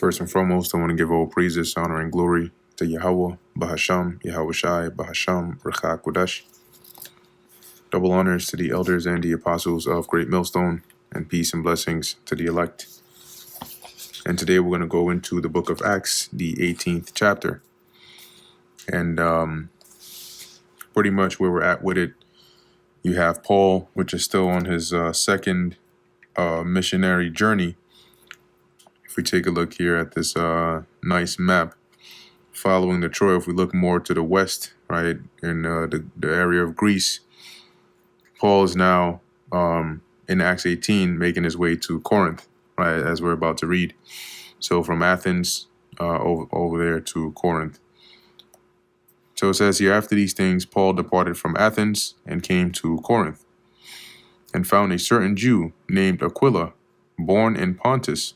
First and foremost, I want to give all praises, honor, and glory to Yahweh, Bahasham, Yahweh Shai, Bahasham, Recha Kodesh. Double honors to the elders and the apostles of Great Millstone, and peace and blessings to the elect. And today we're going to go into the book of Acts, the 18th chapter. And pretty much where we're at with it, you have Paul, which is still on his second missionary journey. If we take a look here at this nice map, following the Troy, if we look more to the west, right, in the area of Greece, Paul is now in Acts 18 making his way to Corinth, right, as we're about to read. So from Athens over there to Corinth. So it says here, after these things, Paul departed from Athens and came to Corinth, and found a certain Jew named Aquila, born in Pontus.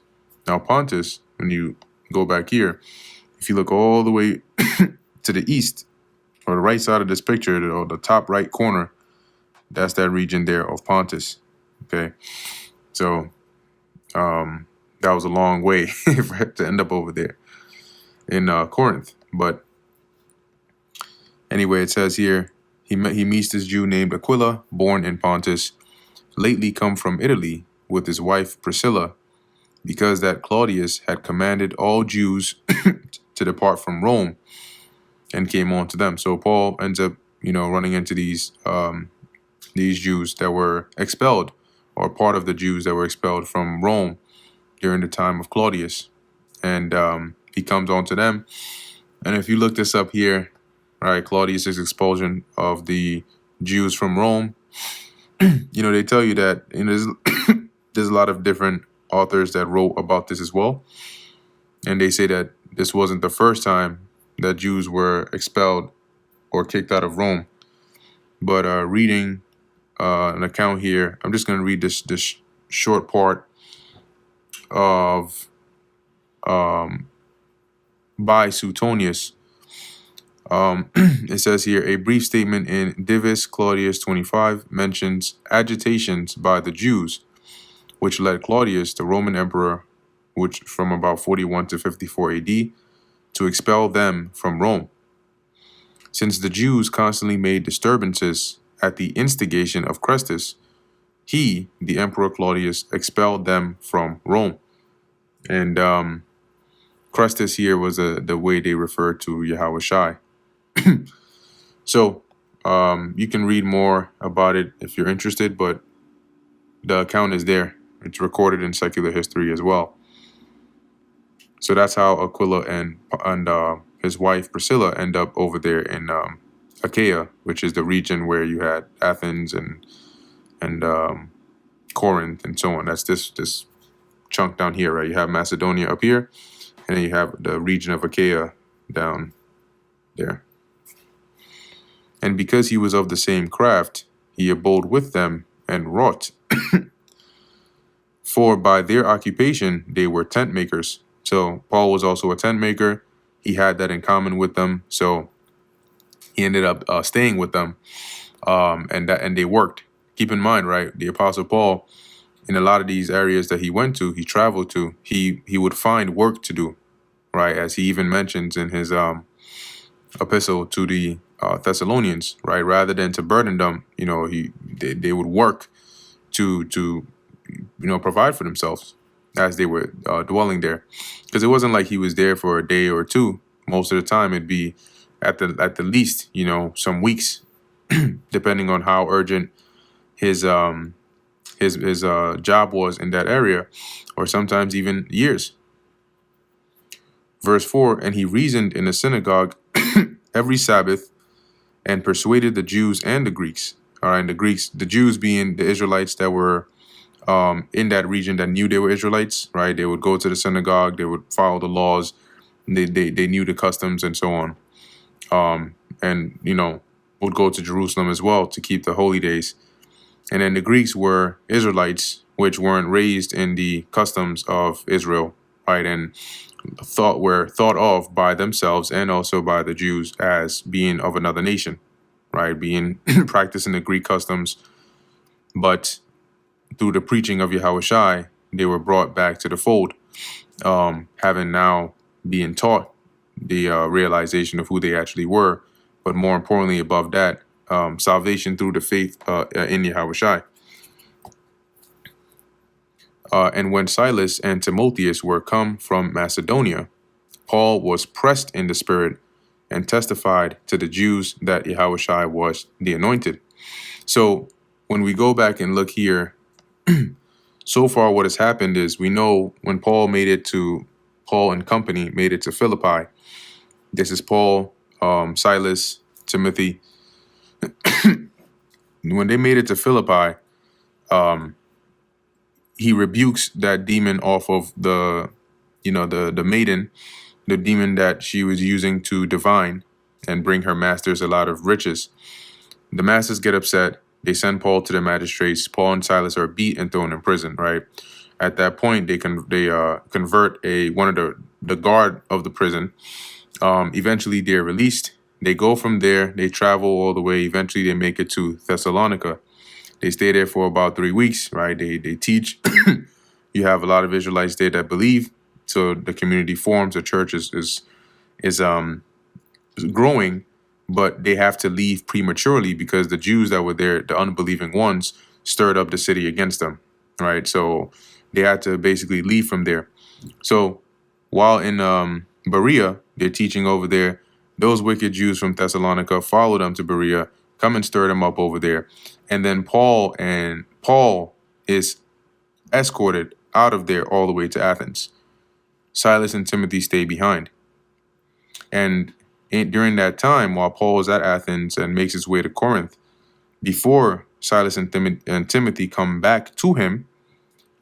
Now Pontus, when you go back here, if you look all the way to the east, or the right side of this picture, or the top right corner, that's that region there of Pontus. Okay, so that was a long way to end up over there in Corinth. But anyway, it says here, he meets this Jew named Aquila, born in Pontus, lately come from Italy with his wife Priscilla, because that Claudius had commanded all Jews to depart from Rome, and came on to them. So Paul ends up, running into these Jews that were expelled, or part of the Jews that were expelled from Rome during the time of Claudius. And he comes on to them. And if you look this up here, right, Claudius's expulsion of the Jews from Rome, they tell you that there's a lot of different authors that wrote about this as well. And they say that this wasn't the first time that Jews were expelled or kicked out of Rome. But reading an account here, I'm just going to read this short part of by Suetonius. It says here, a brief statement in Divis Claudius 25 mentions agitations by the Jews, which led Claudius, the Roman emperor, which from about 41 to 54 AD, to expel them from Rome. Since the Jews constantly made disturbances at the instigation of Chrestus, he, the Emperor Claudius, expelled them from Rome. And Chrestus here was the way they referred to Yahweh Shai. So you can read more about it if you're interested, but the account is there. It's recorded in secular history as well. So that's how Aquila and his wife Priscilla end up over there in Achaia, which is the region where you had Athens and Corinth and so on. That's this chunk down here, right? You have Macedonia up here, and then you have the region of Achaia down there. And because he was of the same craft, he abode with them and wrought. For by their occupation they were tent makers. So Paul was also a tent maker. He had that in common with them. So he ended up staying with them, and they worked. Keep in mind, right? The Apostle Paul, in a lot of these areas that he went to, he traveled to, he would find work to do, right? As he even mentions in his epistle to the Thessalonians, right? Rather than to burden them, they would work to provide for themselves as they were dwelling there, because it wasn't like he was there for a day or two. Most of the time, it'd be at the least, some weeks, depending on how urgent his job was in that area, or sometimes even years. Verse 4, and he reasoned in the synagogue every Sabbath, and persuaded the Jews and the Greeks. All right, and the Jews being the Israelites that were in that region that knew they were Israelites, right? They would go to the synagogue, they would follow the laws, they knew the customs and so on. And would go to Jerusalem as well to keep the holy days. And then the Greeks were Israelites, which weren't raised in the customs of Israel, right? And were thought of by themselves and also by the Jews as being of another nation, right? Being practicing the Greek customs, but through the preaching of Yahweh Shai, they were brought back to the fold. having now being taught the realization of who they actually were, but more importantly, above that, salvation through the faith in Yahushua. And when Silas and Timotheus were come from Macedonia, Paul was pressed in the spirit and testified to the Jews that Yahushua was the anointed. So when we go back and look here, so far what has happened is we know when Paul and company made it to Philippi. This is Paul, Silas, Timothy. When they made it to Philippi, he rebukes that demon off of the maiden, the demon that she was using to divine and bring her masters a lot of riches. The masters get upset. They send Paul to the magistrates. Paul and Silas are beat and thrown in prison. Right at that point, they convert one of the guard of the prison. Eventually, they're released. They go from there. They travel all the way. Eventually, they make it to Thessalonica. They stay there for about 3 weeks. Right? They teach. You have a lot of Israelites there that believe. So the community forms. The church is growing, but they have to leave prematurely because the Jews that were there, the unbelieving ones, stirred up the city against them, right? So they had to basically leave from there. So while in Berea, they're teaching over there, those wicked Jews from Thessalonica follow them to Berea, come and stir them up over there. And then Paul is escorted out of there all the way to Athens. Silas and Timothy stay behind. And during that time, while Paul is at Athens and makes his way to Corinth, before Silas and Timothy come back to him,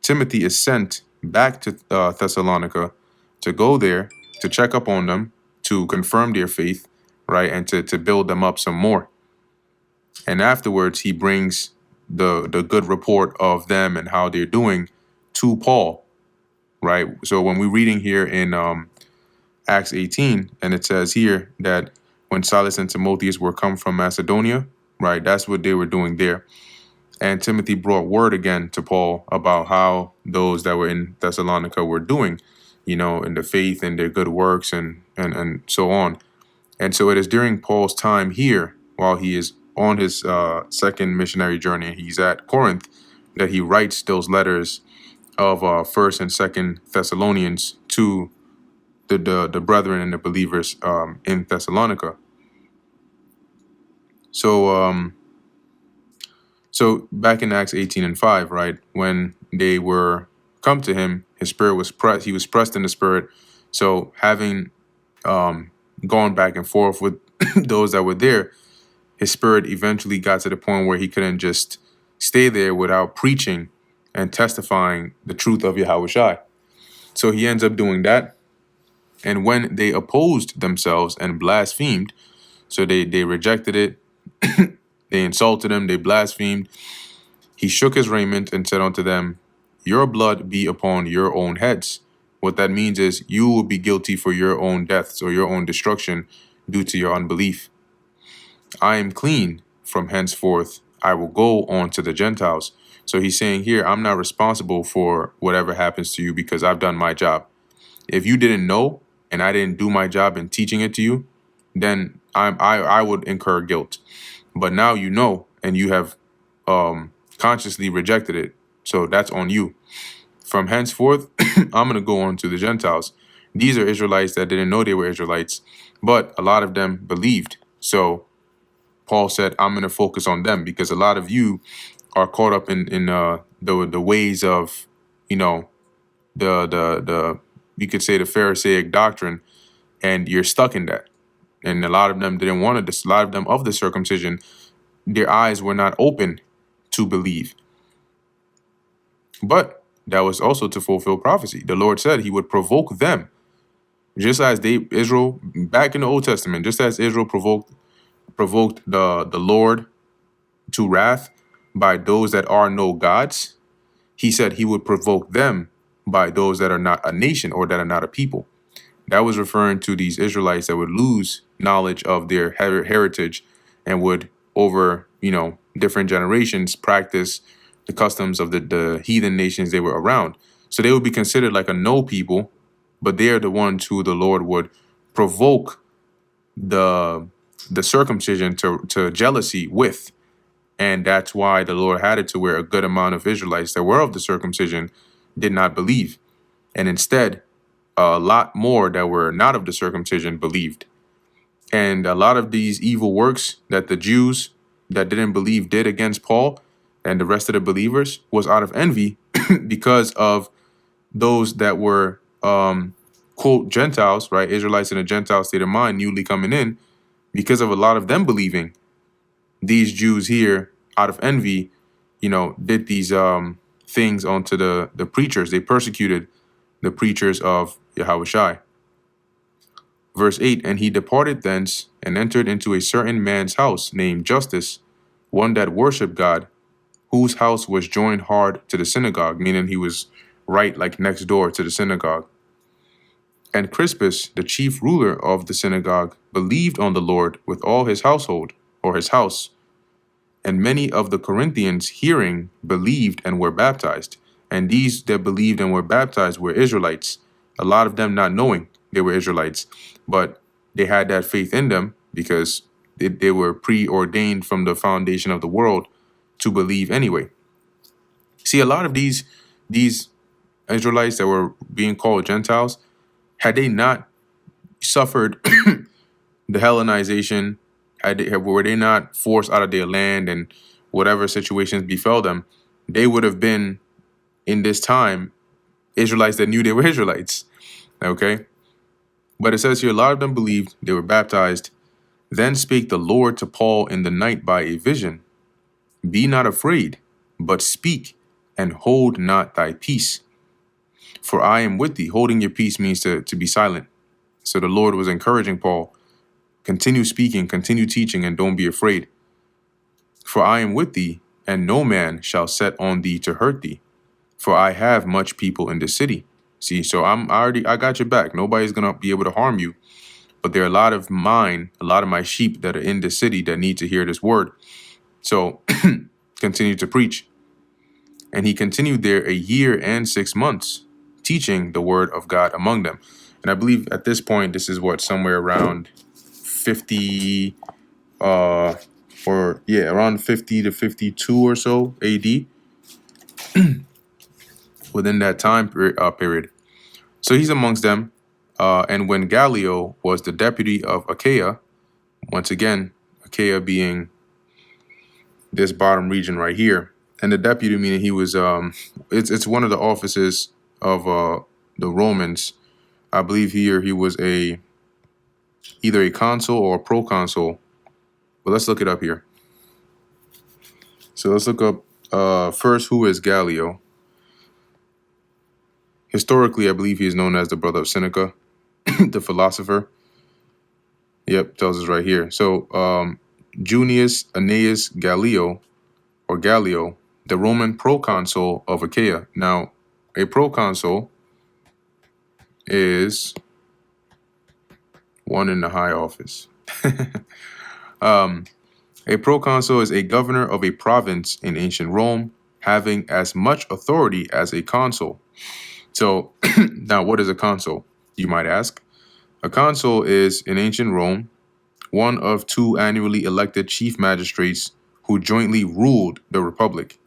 Timothy is sent back to Thessalonica to go there, to check up on them, to confirm their faith, right, and to build them up some more. And afterwards, he brings the good report of them and how they're doing to Paul, right? So when we're reading here in Acts 18, and it says here that when Silas and Timotheus were come from Macedonia, right, that's what they were doing there. And Timothy brought word again to Paul about how those that were in Thessalonica were doing, in the faith and their good works and so on. And so it is during Paul's time here, while he is on his second missionary journey, he's at Corinth, that he writes those letters of 1st and 2nd Thessalonians to the brethren and the believers in Thessalonica. So back in Acts 18:5, right, when they were come to him, his spirit was pressed. He was pressed in the spirit. So having gone back and forth with those that were there, his spirit eventually got to the point where he couldn't just stay there without preaching and testifying the truth of Yahushua. So he ends up doing that. And when they opposed themselves and blasphemed, so they rejected it, they insulted him, they blasphemed, he shook his raiment and said unto them, your blood be upon your own heads. What that means is you will be guilty for your own deaths or your own destruction due to your unbelief. I am clean. From henceforth, I will go on to the Gentiles. So he's saying here, I'm not responsible for whatever happens to you because I've done my job. If you didn't know and I didn't do my job in teaching it to you, then I would incur guilt. But now you know, and you have consciously rejected it. So that's on you. From henceforth, I'm going to go on to the Gentiles. These are Israelites that didn't know they were Israelites, but a lot of them believed. So Paul said, I'm going to focus on them because a lot of you are caught up in the ways of, the you could say the Pharisaic doctrine, and you're stuck in that. And a lot of them didn't want to, a lot of them of the circumcision, their eyes were not open to believe. But that was also to fulfill prophecy. The Lord said he would provoke them, just as Israel, back in the Old Testament, just as Israel provoked the Lord to wrath by those that are no gods, he said he would provoke them by those that are not a nation or that are not a people. That was referring to these Israelites that would lose knowledge of their heritage and would, over different generations, practice the customs of the heathen nations they were around. So they would be considered like a no people, but they are the ones who the Lord would provoke the circumcision to jealousy with. And that's why the Lord had it to where a good amount of Israelites that were of the circumcision did not believe. And instead, a lot more that were not of the circumcision believed. And a lot of these evil works that the Jews that didn't believe did against Paul and the rest of the believers was out of envy because of those that were, quote, Gentiles, right? Israelites in a Gentile state of mind, newly coming in, because of a lot of them believing. These Jews here, out of envy, did these things onto the preachers. They persecuted the preachers of Yahushua. Verse 8, and he departed thence and entered into a certain man's house named Justus, one that worshipped God, whose house was joined hard to the synagogue, meaning he was right like next door to the synagogue. And Crispus, the chief ruler of the synagogue, believed on the Lord with all his household, or his house. And many of the Corinthians, hearing, believed and were baptized. And these that believed and were baptized were Israelites, a lot of them not knowing they were Israelites, but they had that faith in them because they were preordained from the foundation of the world to believe anyway. See, a lot of these Israelites that were being called Gentiles, had they not suffered the Hellenization, were they not forced out of their land and whatever situations befell them, they would have been, in this time, Israelites that knew they were Israelites. Okay? But it says here, a lot of them believed, they were baptized. Then spake the Lord to Paul in the night by a vision. Be not afraid, but speak, and hold not thy peace. For I am with thee. Holding your peace means to be silent. So the Lord was encouraging Paul, continue speaking, continue teaching, and don't be afraid. For I am with thee, and no man shall set on thee to hurt thee. For I have much people in the city. See, so I got your back. Nobody's going to be able to harm you. But there are a lot of my sheep that are in the city that need to hear this word. So continue to preach. And he continued there 1 year and 6 months, teaching the word of God among them. And I believe at this point, this is somewhere around 50, around 50 to 52 or so AD, within that time period. So he's amongst them. And when Gallio was the deputy of Achaia, once again, Achaia being this bottom region right here, and the deputy meaning he was, it's one of the offices of the Romans. I believe here he was either a consul or a proconsul. But let's look it up here. So let's look up first, who is Gallio? Historically, I believe he is known as the brother of Seneca, the philosopher. Yep, tells us right here. So Junius Annaeus Gallio, or Gallio, the Roman proconsul of Achaia. Now, a proconsul is one in the high office. A proconsul is a governor of a province in ancient Rome, having as much authority as a consul. So now, what is a consul, you might ask? A consul is, in ancient Rome, one of 2 annually elected chief magistrates who jointly ruled the republic.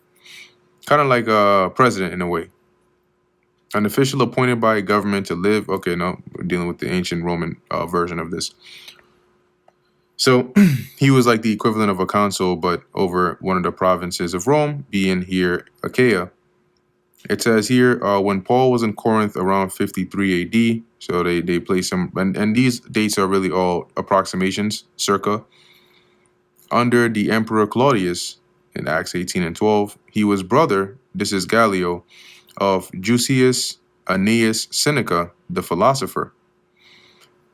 Kind of like a president in a way. An official appointed by a government to live. Okay, no, we're dealing with the ancient Roman version of this. So he was like the equivalent of a consul, but over one of the provinces of Rome, being here Achaia. It says here, when Paul was in Corinth around 53 AD, so they place him, and these dates are really all approximations, circa. Under the Emperor Claudius, in Acts 18 and 12, he was brother, this is Gallio, of Jusius Annaeus Seneca, the philosopher.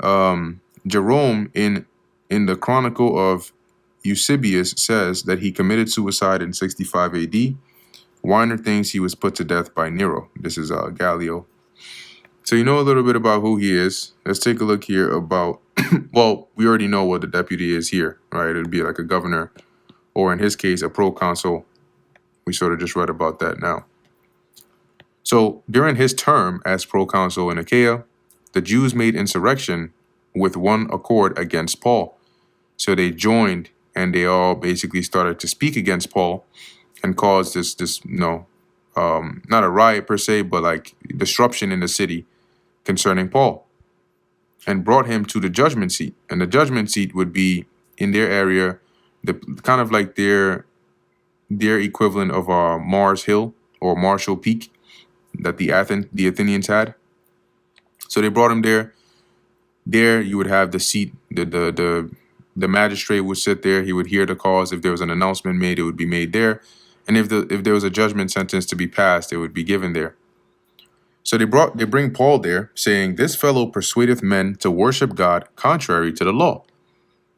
Jerome, in the Chronicle of Eusebius, says that he committed suicide in 65 AD. Weiner thinks he was put to death by Nero. This is Gallio. So you know a little bit about who he is. Let's take a look here about, well, we already know what the deputy is here, right? It'd be like a governor, or in his case, a proconsul. We sort of just read about that now. So during his term as proconsul in Achaia, the Jews made insurrection with one accord against Paul. So they joined and they all basically started to speak against Paul and caused this not a riot per se, but like disruption in the city concerning Paul, and brought him to the judgment seat. And the judgment seat would be in their area, the kind of like their equivalent of Mars Hill or Marshall Peak that the Athenians had. So they brought him there. There you would have the seat. The magistrate would sit there. He would hear the cause. If there was an announcement made, it would be made there. And if there was a judgment sentence to be passed, it would be given there. So they bring Paul there, saying, "This fellow persuadeth men to worship God contrary to the law."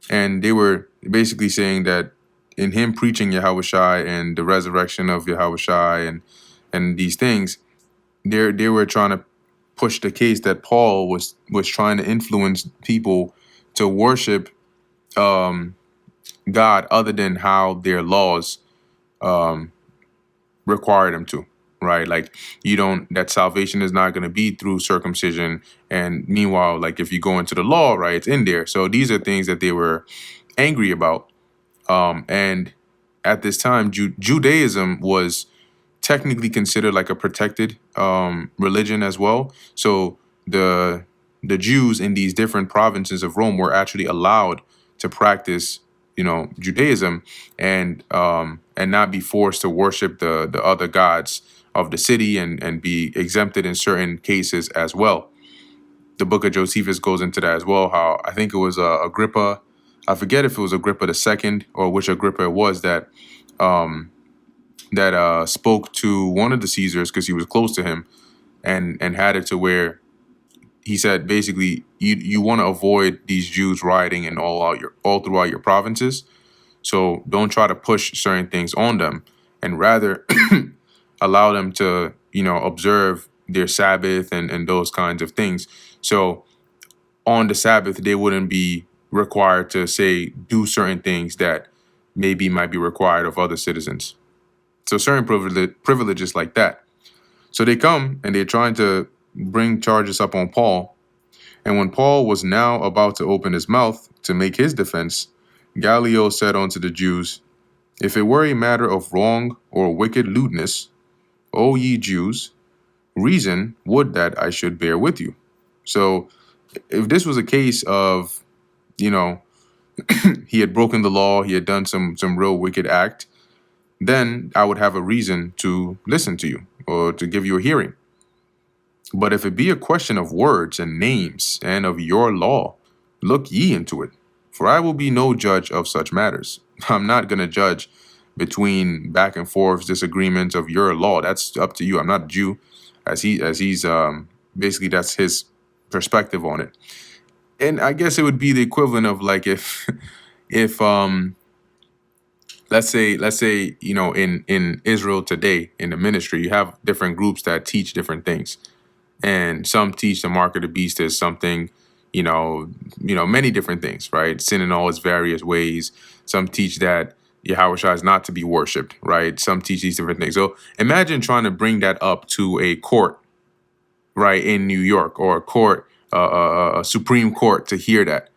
And they were basically saying that in him preaching Yahushua and the resurrection of Yahushua and these things, they were trying to push the case that Paul was trying to influence people to worship God other than how their laws required them to. Right? Like that salvation is not going to be through circumcision. And meanwhile, like if you go into the law, right, it's in there. So these are things that they were angry about. And at this time, Judaism was technically considered like a protected religion as well. So the Jews in these different provinces of Rome were actually allowed to practice, Judaism and not be forced to worship the other gods of the city and be exempted in certain cases as well. The book of Josephus goes into that as well, how I think it was Agrippa, I forget if it was Agrippa II or which Agrippa it was that spoke to one of the Caesars because he was close to him and had it to where he said basically you want to avoid these Jews rioting and all throughout your provinces. So don't try to push certain things on them and rather allow them to, observe their Sabbath and those kinds of things. So on the Sabbath, they wouldn't be required to say, do certain things that maybe might be required of other citizens. So certain privileges like that. So they come and they're trying to bring charges up on Paul. And when Paul was now about to open his mouth to make his defense, Gallio said unto the Jews, "If it were a matter of wrong or wicked lewdness, O ye Jews, reason would that I should bear with you." So if this was a case of, he had broken the law, he had done some real wicked act, then I would have a reason to listen to you or to give you a hearing. But if it be a question of words and names and of your law, look ye into it, for I will be no judge of such matters. I'm not going to judge between back and forth disagreements of your law. That's up to you. I'm not a Jew, as he's basically that's his perspective on it. And I guess it would be the equivalent of like if let's say in Israel today in the ministry you have different groups that teach different things, and some teach the mark of the beast as something, many different things, right? Sin in all its various ways. Some teach that Yahushua is not to be worshipped, right? Some teach these different things. So imagine trying to bring that up to a court, right, in New York, or a court, a Supreme Court, to hear that,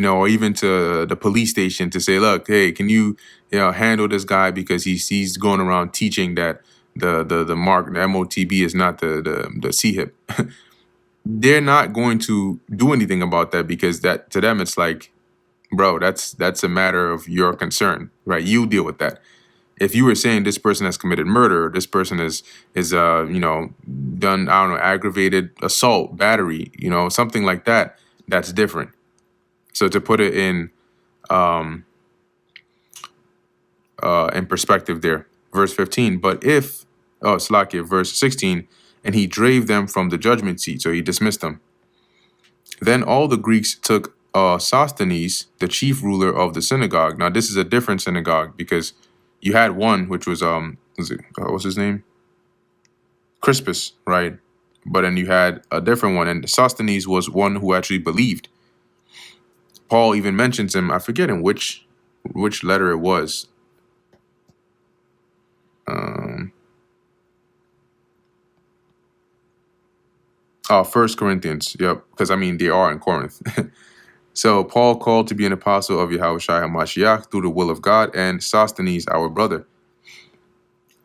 or even to the police station to say, look, hey, can you, handle this guy because he's going around teaching that the mark, the MOTB is not the CHIP. They're not going to do anything about that because that to them it's like, bro, that's a matter of your concern, right? You deal with that. If you were saying this person has committed murder, this person is done, aggravated assault, battery, something like that, that's different. So to put it in perspective there, verse 15, but if, Slakia, verse 16, and he drave them from the judgment seat, so he dismissed them. Then all the Greeks took Sosthenes, the chief ruler of the synagogue. Now this is a different synagogue because you had one which was what's his name? Crispus, right? But then you had a different one, and Sosthenes was one who actually believed. Paul even mentions him. I forget in which letter it was. First Corinthians. Yep. Because I mean, they are in Corinth. So Paul called to be an apostle of Yahushua HaMashiach through the will of God, and Sosthenes, our brother.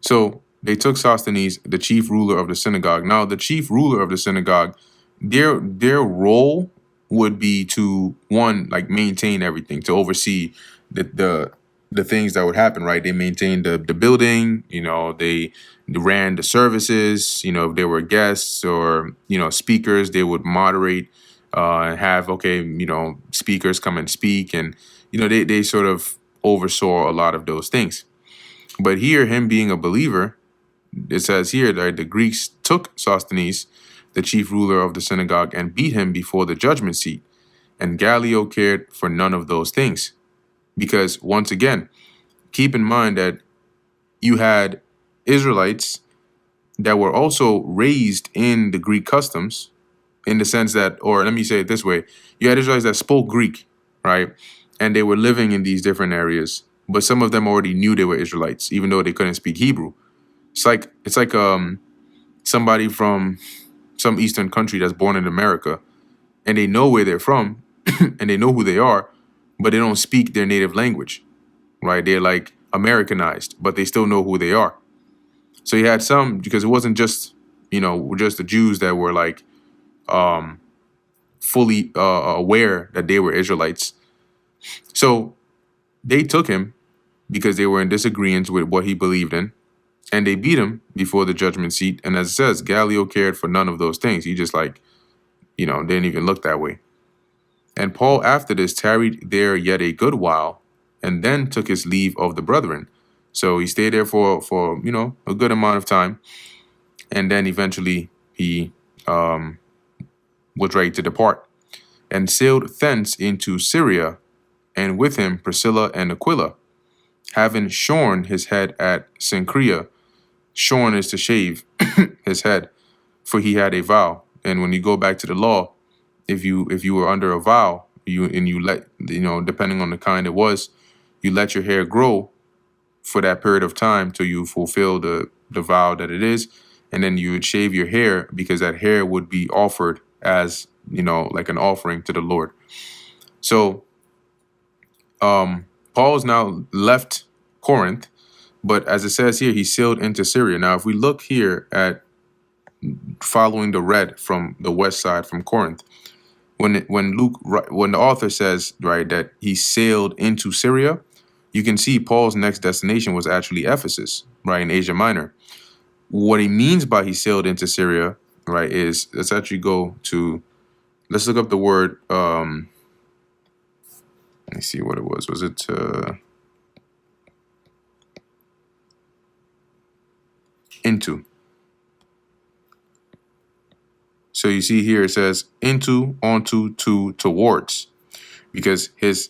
So they took Sosthenes, the chief ruler of the synagogue. Now, the chief ruler of the synagogue, their role would be to, one, like maintain everything, to oversee the things that would happen, right? They maintained the building, they ran the services, if there were guests or speakers, they would moderate and have speakers come and speak, and they sort of oversaw a lot of those things. But here, him being a believer, it says here that the Greeks took Sosthenes, the chief ruler of the synagogue, and beat him before the judgment seat. And Gallio cared for none of those things. Because once again, keep in mind that you had Israelites that were also raised in the Greek customs, in the sense that, or let me say it this way, you had Israelites that spoke Greek, right? And they were living in these different areas, but some of them already knew they were Israelites, even though they couldn't speak Hebrew. It's like somebody from some Eastern country that's born in America, and they know where they're from, and they know who they are, but they don't speak their native language, right? They're like Americanized, but they still know who they are. So you had some, because it wasn't just just the Jews that were like fully aware that they were Israelites. So they took him because they were in disagreement with what he believed in, and they beat him before the judgment seat. And as it says, Gallio cared for none of those things. He just didn't even look that way. And Paul after this tarried there yet a good while, and then took his leave of the brethren. So he stayed there for a good amount of time, and then eventually he was ready to depart, and sailed thence into Syria, and with him Priscilla and Aquila, having shorn his head at Cenchrea. Shorn is to shave his head, for he had a vow. And when you go back to the law, if you were under a vow, you let, depending on the kind it was, you let your hair grow for that period of time till you fulfill the vow that it is, and then you would shave your hair, because that hair would be offered as like an offering to the Lord. So Paul's now left Corinth, but as it says here, he sailed into Syria. Now, if we look here at following the red from the west side from Corinth, when the author says, right, that he sailed into Syria, you can see Paul's next destination was actually Ephesus, right, in Asia Minor. What he means by he sailed into Syria, right, is, let's actually let's look up the word, let me see what it was. Was it into? So you see here it says into, onto, to, towards, because his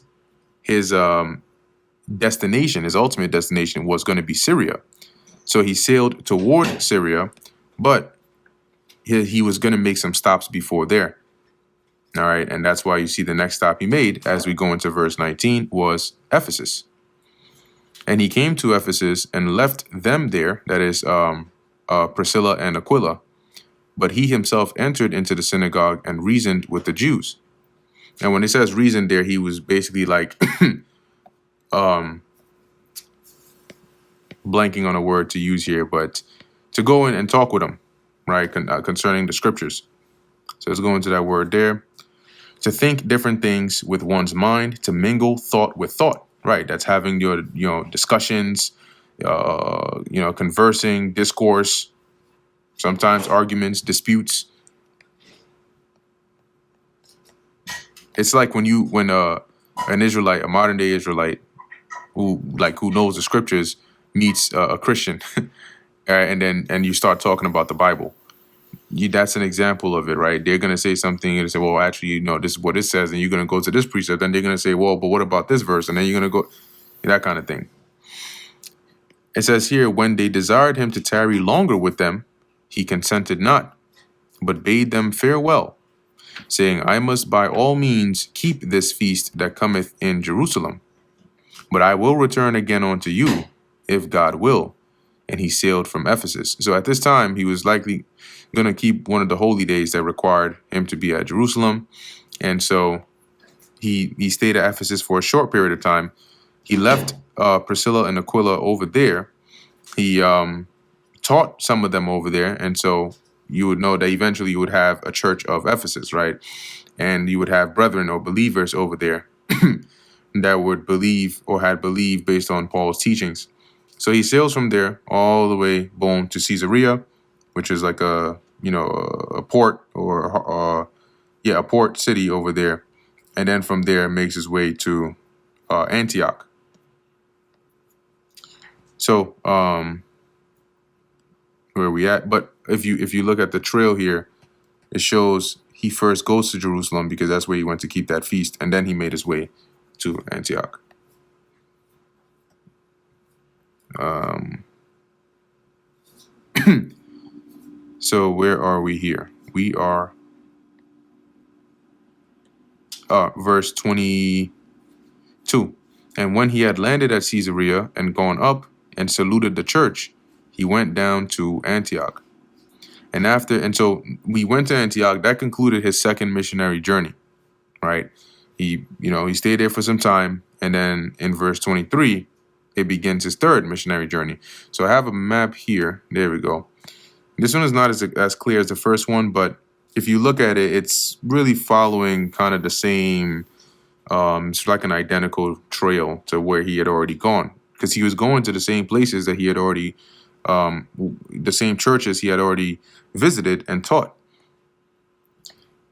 destination, his ultimate destination, was going to be Syria. So he sailed toward Syria, but he was going to make some stops before there. All right, and that's why you see the next stop he made, as we go into verse 19, was Ephesus. And he came to Ephesus and left them there, that is Priscilla and Aquila. But he himself entered into the synagogue and reasoned with the Jews. And when it says reasoned there, he was basically like blanking on a word to use here, but to go in and talk with them, right, concerning the scriptures. So let's go into that word there. To think different things with one's mind, to mingle thought with thought, right? That's having your discussions, conversing, discourse, sometimes arguments, disputes. It's like when an Israelite, a modern day Israelite, who knows the scriptures, meets a Christian, and you start talking about the Bible. That's an example of it, right? They're gonna say something and say, "Well, actually, this is what it says," and you're gonna go to this precept. Then they're gonna say, "Well, but what about this verse?" And then you're gonna go, that kind of thing. It says here, when they desired him to tarry longer with them, he consented not, but bade them farewell, saying, "I must by all means keep this feast that cometh in Jerusalem. But I will return again unto you, if God will, and he sailed from Ephesus. So at this time, he was likely going to keep one of the holy days that required him to be at Jerusalem. And so he stayed at Ephesus for a short period of time. He left Priscilla and Aquila over there. He taught some of them over there. And so you would know that eventually you would have a church of Ephesus, right? And you would have brethren or believers over there that would believe or had believed based on Paul's teachings. So he sails from there all the way, boom, to Caesarea, which is like a port or a port city over there. And then from there makes his way to Antioch. So where are we at? But if you look at the trail here, it shows he first goes to Jerusalem because that's where he went to keep that feast, and then he made his way to Antioch. So where are we here? We are verse 22. And when he had landed at Caesarea and gone up and saluted the church, he went down to Antioch. And so we went to Antioch. That concluded his second missionary journey, right? He stayed there for some time, and then in verse 23, it begins his third missionary journey. So I have a map here. There we go. This one is not as clear as the first one, but if you look at it, it's really following kind of the same, it's like an identical trail to where he had already gone, because he was going to the same places that he had already, the same churches he had already visited and taught.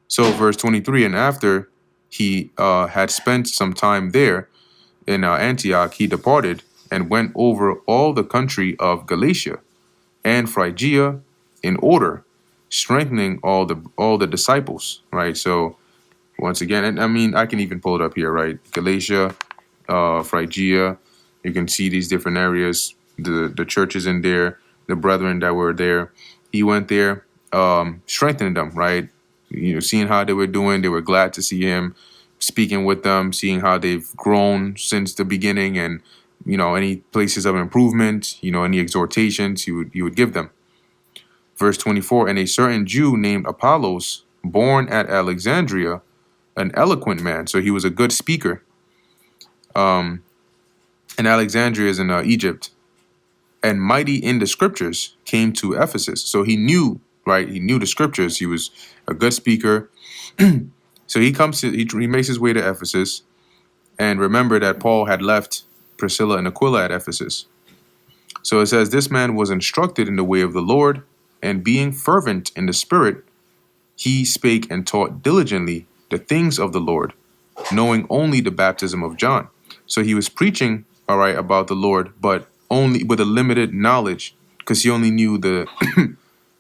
So verse 23, and after he had spent some time there in Antioch, he departed and went over all the country of Galatia and Phrygia in order, strengthening all the disciples, right? So once again, and I mean, I can even pull it up here, right? Galatia, Phrygia, you can see these different areas, the churches in there, the brethren that were there. He went there, strengthening them, right? Seeing how they were doing, they were glad to see him, speaking with them, seeing how they've grown since the beginning, and any places of improvement, any exhortations he would give them. Verse 24, and a certain Jew named Apollos, born at Alexandria, an eloquent man. So he was a good speaker. And Alexandria is in Egypt. And mighty in the scriptures, came to Ephesus. So he knew, right? He knew the scriptures. He was a good speaker. So he makes his way to Ephesus. And remember that Paul had left Priscilla and Aquila at Ephesus. So it says, this man was instructed in the way of the Lord, and being fervent in the spirit, he spake and taught diligently the things of the Lord, knowing only the baptism of John. So he was preaching, all right, about the Lord, but only with a limited knowledge, because he only knew the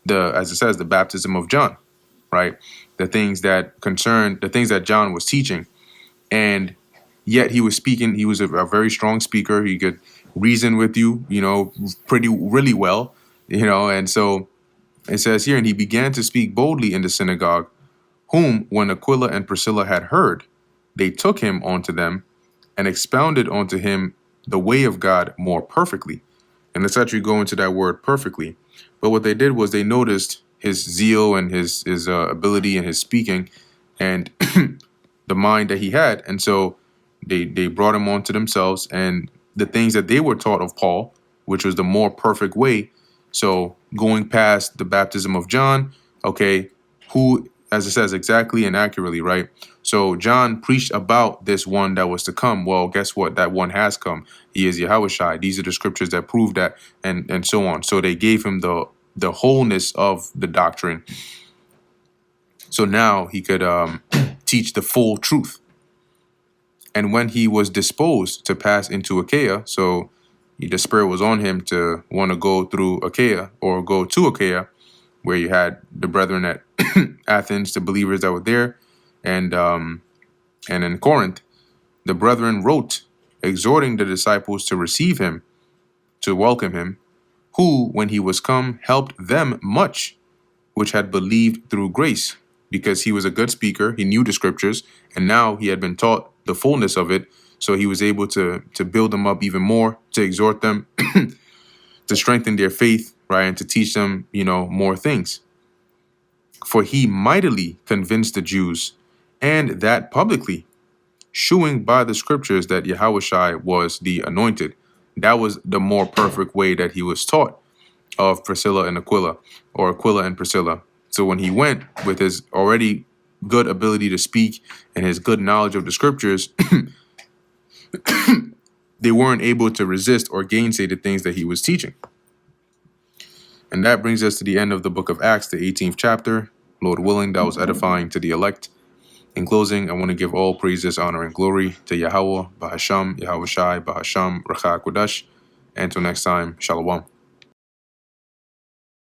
as it says, the baptism of John, right? The things that John was teaching. And yet he was speaking, he was a very strong speaker. He could reason with you, really well, and so it says here, and he began to speak boldly in the synagogue, whom, when Aquila and Priscilla had heard, they took him unto them and expounded unto him the way of God more perfectly. And let's actually go into that word perfectly. But what they did was they noticed his zeal and his ability and his speaking and the mind that he had. And so they brought him onto themselves, and the things that they were taught of Paul, which was the more perfect way. So going past the baptism of John, okay, who, as it says exactly and accurately, right? So John preached about this one that was to come. Well, guess what? That one has come. He is Yahushua. These are the scriptures that prove that, and so on. So they gave him the wholeness of the doctrine. So now he could teach the full truth. And when he was disposed to pass into Achaia, so the Spirit was on him to want to go through Achaia or go to Achaia, where you had the brethren at Athens, the believers that were there, and in Corinth, the brethren wrote, exhorting the disciples to receive him, to welcome him, who, when he was come, helped them much, which had believed through grace, because he was a good speaker, he knew the scriptures, and now he had been taught the fullness of it. So he was able to build them up even more, to exhort them, to strengthen their faith, right, and to teach them, more things. For he mightily convinced the Jews, and that publicly, shewing by the scriptures that Yahushua was the anointed. That was the more perfect way that he was taught of Priscilla and Aquila, or Aquila and Priscilla. So when he went with his already good ability to speak and his good knowledge of the scriptures, they weren't able to resist or gainsay the things that he was teaching. And that brings us to the end of the book of Acts, the 18th chapter. Lord willing, that was edifying to the elect. In closing, I want to give all praises, honor, and glory to Yahweh, Bahasham, Yahushai, Bahasham, Racha Kodash. Until next time, Shalom.